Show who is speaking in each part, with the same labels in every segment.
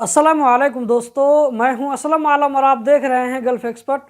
Speaker 1: अस्सलाम वालेकुम दोस्तों, मैं हूं असलम आलम और आप देख रहे हैं गल्फ एक्सपर्ट।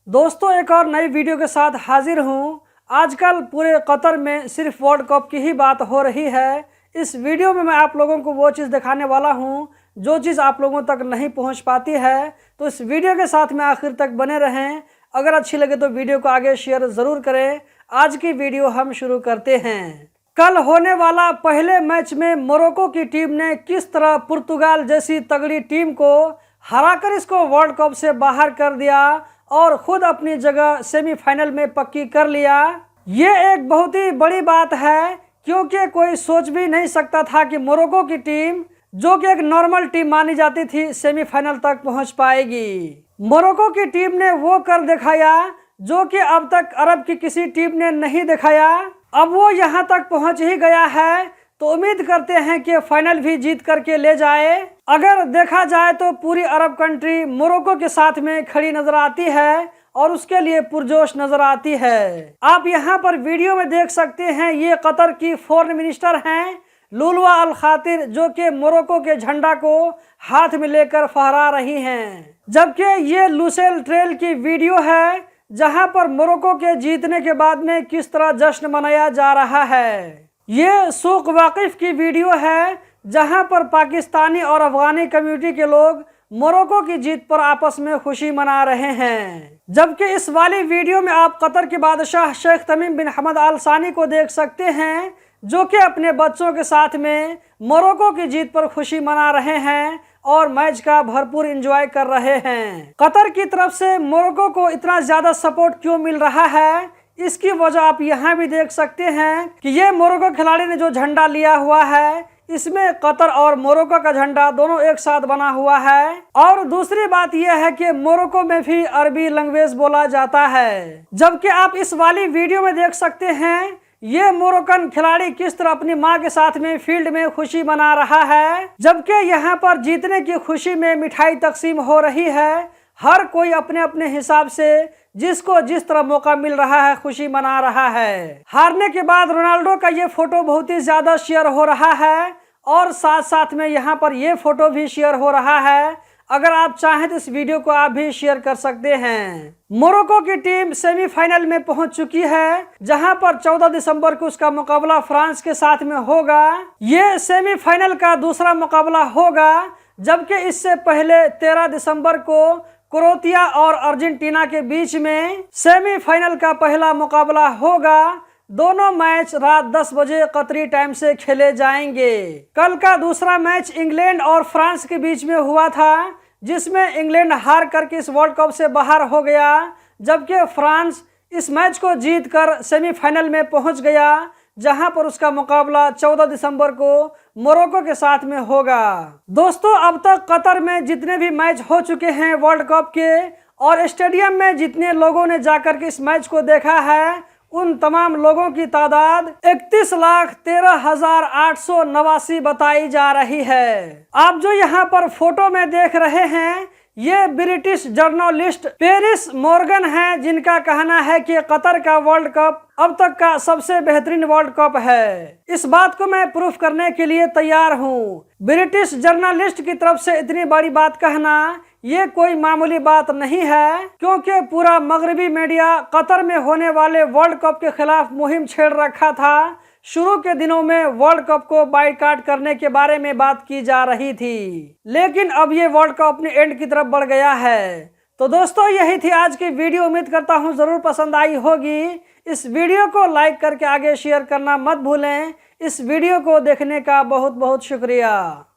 Speaker 1: दोस्तों, एक और नई वीडियो के साथ हाजिर हूं। आजकल पूरे कतर में सिर्फ वर्ल्ड कप की ही बात हो रही है। इस वीडियो में मैं आप लोगों को वो चीज़ दिखाने वाला हूं जो चीज़ आप लोगों तक नहीं पहुंच पाती है। तो इस वीडियो के साथ में आखिर तक बने रहें। अगर अच्छी लगे तो वीडियो को आगे शेयर ज़रूर करें। आज की वीडियो हम शुरू करते हैं। कल होने वाला पहले मैच में मोरक्को की टीम ने किस तरह पुर्तगाल जैसी तगड़ी टीम को हराकर इसको वर्ल्ड कप से बाहर कर दिया और खुद अपनी जगह सेमीफाइनल में पक्की कर लिया। ये एक बहुत ही बड़ी बात है, क्योंकि कोई सोच भी नहीं सकता था कि मोरक्को की टीम, जो कि एक नॉर्मल टीम मानी जाती थी, सेमीफाइनल तक पहुंच पाएगी। मोरक्को की टीम ने वो कर दिखाया जो कि अब तक अरब की किसी टीम ने नहीं दिखाया। अब वो यहाँ तक पहुँच ही गया है, तो उम्मीद करते हैं कि फाइनल भी जीत करके ले जाए। अगर देखा जाए तो पूरी अरब कंट्री मोरक्को के साथ में खड़ी नजर आती है और उसके लिए पुरजोश नजर आती है। आप यहाँ पर वीडियो में देख सकते हैं, ये कतर की फॉरेन मिनिस्टर हैं लुलवा अल खातिर, जो कि मोरक्को के झंडा को हाथ में लेकर फहरा रही हैं। जबकि ये लुसेल ट्रेल की वीडियो है, जहां पर मोरक्को के जीतने के बाद में किस तरह जश्न मनाया जा रहा है। ये सूख वाकिफ की वीडियो है, जहां पर पाकिस्तानी और अफगानी कम्युनिटी के लोग मोरक्को की जीत पर आपस में खुशी मना रहे हैं। जबकि इस वाली वीडियो में आप कतर के बादशाह शेख तमीम बिन हमद आल सानी को देख सकते हैं, जो कि अपने बच्चों के साथ में मोरक्को की जीत पर खुशी मना रहे हैं और मैच का भरपूर एंजॉय कर रहे हैं। कतर की तरफ से मोरक्को को इतना ज्यादा सपोर्ट क्यों मिल रहा है, इसकी वजह आप यहाँ भी देख सकते हैं कि ये मोरक्को खिलाड़ी ने जो झंडा लिया हुआ है, इसमें कतर और मोरक्को का झंडा दोनों एक साथ बना हुआ है। और दूसरी बात यह है कि मोरक्को में भी अरबी लैंग्वेज बोला जाता है। जबकि आप इस वाली वीडियो में देख सकते हैं, ये मोरक्कन खिलाड़ी किस तरह अपनी मां के साथ में फील्ड में खुशी मना रहा है। जबकि यहाँ पर जीतने की खुशी में मिठाई तकसीम हो रही है। हर कोई अपने अपने हिसाब से जिसको जिस तरह मौका मिल रहा है खुशी मना रहा है। हारने के बाद रोनाल्डो का ये फोटो बहुत ही ज्यादा शेयर हो रहा है और साथ साथ में यहाँ पर ये फोटो भी शेयर हो रहा है। अगर आप चाहें तो इस वीडियो को आप भी शेयर कर सकते हैं। मोरक्को की टीम सेमीफाइनल में पहुंच चुकी है, जहां पर 14 दिसंबर को उसका मुकाबला फ्रांस के साथ में होगा। ये सेमीफाइनल का दूसरा मुकाबला होगा, जबकि इससे पहले 13 दिसंबर को क्रोएशिया और अर्जेंटीना के बीच में सेमीफाइनल का पहला मुकाबला होगा। दोनों मैच रात 10 बजे कतरी टाइम से खेले जाएंगे। कल का दूसरा मैच इंग्लैंड और फ्रांस के बीच में हुआ था, जिसमें इंग्लैंड हार करके इस वर्ल्ड कप से बाहर हो गया, जबकि फ्रांस इस मैच को जीतकर सेमीफाइनल में पहुंच गया, जहां पर उसका मुकाबला 14 दिसंबर को मोरक्को के साथ में होगा। दोस्तों, अब तक कतर में जितने भी मैच हो चुके हैं वर्ल्ड कप के, और स्टेडियम में जितने लोगों ने जाकर के इस मैच को देखा है, उन तमाम लोगों की तादाद 31,13,889 बताई जा रही है। आप जो यहाँ पर फोटो में देख रहे हैं, ये ब्रिटिश जर्नलिस्ट पेरिस मॉर्गन हैं, जिनका कहना है कि कतर का वर्ल्ड कप अब तक का सबसे बेहतरीन वर्ल्ड कप है। इस बात को मैं प्रूफ करने के लिए तैयार हूँ। ब्रिटिश जर्नलिस्ट की तरफ से इतनी बड़ी बात कहना ये कोई मामूली बात नहीं है, क्योंकि पूरा मगरबी मीडिया कतर में होने वाले वर्ल्ड कप के खिलाफ मुहिम छेड़ रखा था। शुरू के दिनों में वर्ल्ड कप को बाइकाट करने के बारे में बात की जा रही थी, लेकिन अब ये वर्ल्ड कप अपने एंड की तरफ बढ़ गया है। तो दोस्तों, यही थी आज की वीडियो। उम्मीद करता हूँ जरूर पसंद आई होगी। इस वीडियो को लाइक करके आगे शेयर करना मत भूलें। इस वीडियो को देखने का बहुत बहुत शुक्रिया।